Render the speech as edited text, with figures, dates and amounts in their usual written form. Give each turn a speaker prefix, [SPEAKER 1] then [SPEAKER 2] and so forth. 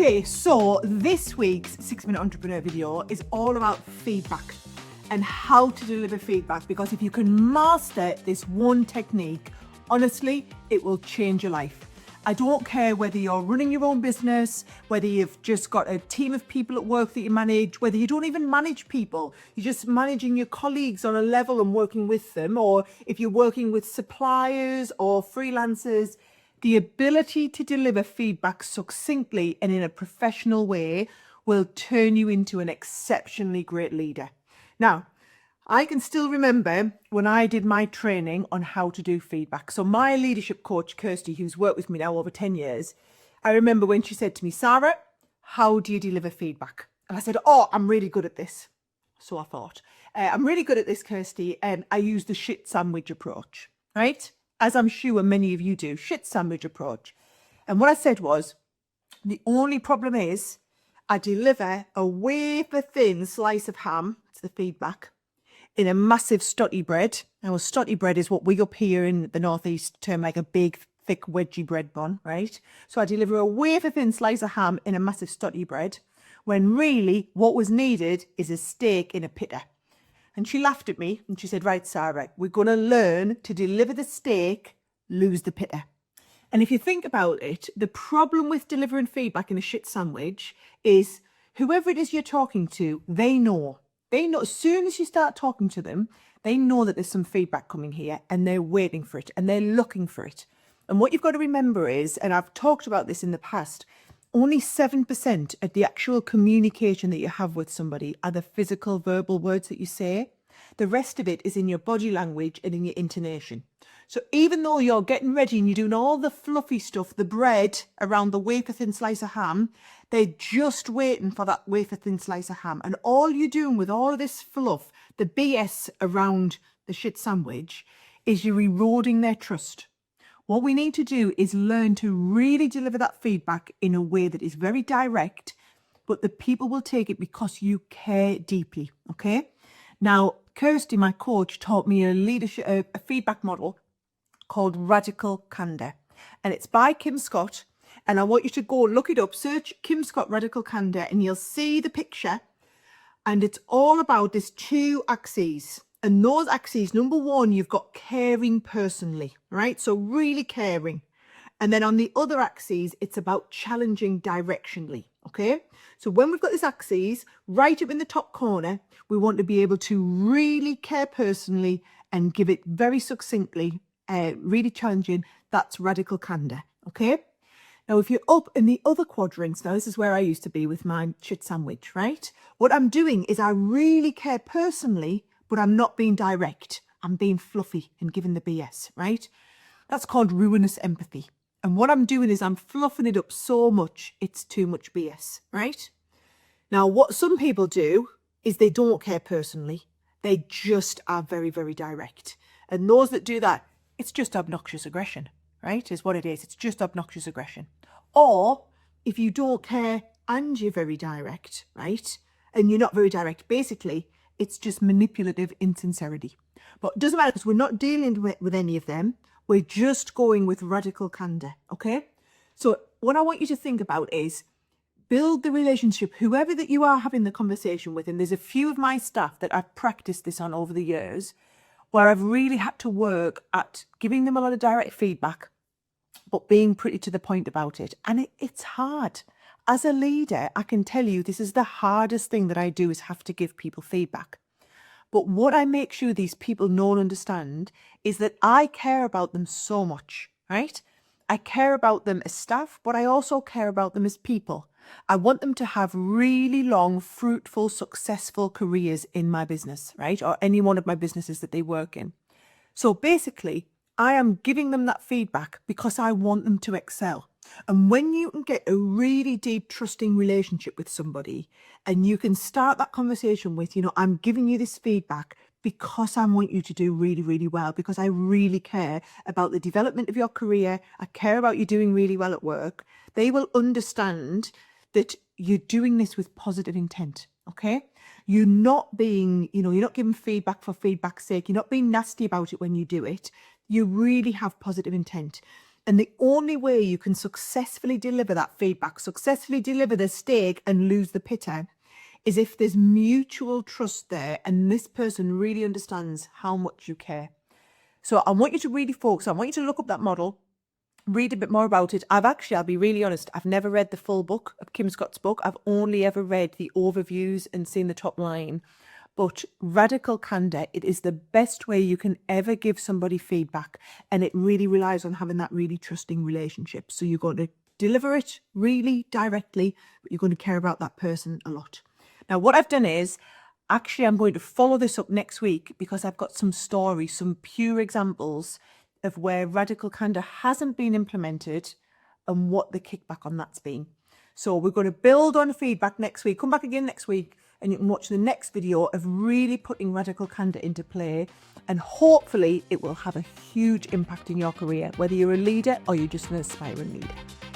[SPEAKER 1] Okay, so this week's 6-Minute Entrepreneur video is all about feedback and how to deliver feedback, because if you can master this one technique, honestly, it will change your life. I don't care whether you're running your own business, whether you've just got a team of people at work that you manage, whether you don't even manage people, you're just managing your colleagues on a level and working with them, or if you're working with suppliers or freelancers. The ability to deliver feedback succinctly and in a professional way will turn you into an exceptionally great leader. Now, I can still remember when I did my training on how to do feedback. So my leadership coach, Kirsty, who's worked with me now over 10 years, I remember when she said to me, Sarah, how do you deliver feedback? And I said, oh, I'm really good at this. So I thought, I'm really good at this, Kirsty, and I use the shit sandwich approach, right? As I'm sure many of you do, shit sandwich approach. And what I said was, the only problem is I deliver a wafer thin slice of ham, it's the feedback, in a massive stotty bread. Now, a stotty bread is what we up here in the Northeast term like a big, thick, wedgy bread bun, right? So I deliver a wafer thin slice of ham in a massive stotty bread, when really what was needed is a steak in a pitta. And she laughed at me and she said, right, Sarah, we're going to learn to deliver the steak, lose the pitta. And if you think about it, the problem with delivering feedback in a shit sandwich is whoever it is you're talking to, they know. As soon as you start talking to them, they know that there's some feedback coming here and they're waiting for it and they're looking for it. And what you've got to remember is, and I've talked about this in the past, only 7% of the actual communication that you have with somebody are the physical verbal words that you say. The rest of it is in your body language and in your intonation. So even though you're getting ready and you're doing all the fluffy stuff, the bread around the wafer thin slice of ham, they're just waiting for that wafer thin slice of ham. And all you're doing with all of this fluff, the BS around the shit sandwich, is you're eroding their trust. What we need to do is learn to really deliver that feedback in a way that is very direct, but the people will take it because you care deeply, okay? Now, Kirsty, my coach, taught me a feedback model called Radical Candor, and it's by Kim Scott, and I want you to go look it up, search Kim Scott Radical Candor, and you'll see the picture, and it's all about these two axes. And those axes, number one, you've got caring personally, right? So really caring. And then on the other axes, it's about challenging directionally, okay? So when we've got this axes, right up in the top corner, we want to be able to really care personally and give it very succinctly, really challenging. That's radical candor, okay? Now, if you're up in the other quadrants, now this is where I used to be with my shit sandwich, right? What I'm doing is I really care personally, but I'm not being direct. I'm being fluffy and giving the BS, right? That's called ruinous empathy. And what I'm doing is I'm fluffing it up so much, it's too much BS, right? Now, what some people do is they don't care personally. They just are very, very direct. And those that do that, it's just obnoxious aggression, right? Is what it is. It's just obnoxious aggression. Or if you don't care and you're very direct, right? And you're not very direct, basically, it's just manipulative insincerity. But it doesn't matter because we're not dealing with any of them. We're just going with radical candor, okay? So what I want you to think about is build the relationship, whoever that you are having the conversation with. And there's a few of my staff that I've practiced this on over the years where I've really had to work at giving them a lot of direct feedback, but being pretty to the point about it. And it's hard. As a leader, I can tell you this is the hardest thing that I do, is have to give people feedback. But what I make sure these people know and understand is that I care about them so much, right? I care about them as staff, but I also care about them as people. I want them to have really long, fruitful, successful careers in my business, right? Or any one of my businesses that they work in. So basically, I am giving them that feedback because I want them to excel. And when you can get a really deep, trusting relationship with somebody and you can start that conversation with, I'm giving you this feedback because I want you to do really, really well, because I really care about the development of your career. I care about you doing really well at work. They will understand that you're doing this with positive intent, okay? You're not being, you're not giving feedback for feedback's sake. You're not being nasty about it when you do it. You really have positive intent. And the only way you can successfully deliver that feedback, successfully deliver the steak and lose the pitta, is if there's mutual trust there and this person really understands how much you care. So I want you to really focus. I want you to look up that model, read a bit more about it. I'll be really honest, I've never read the full book of Kim Scott's book. I've only ever read the overviews and seen the top line. But radical candor, it is the best way you can ever give somebody feedback. And it really relies on having that really trusting relationship. So you're going to deliver it really directly, but you're going to care about that person a lot. Now, what I've done is, actually, I'm going to follow this up next week because I've got some stories, some pure examples of where radical candor hasn't been implemented and what the kickback on that's been. So we're going to build on feedback next week. Come back again next week and you can watch the next video of really putting radical candor into play, and hopefully it will have a huge impact in your career, whether you're a leader or you're just an aspiring leader.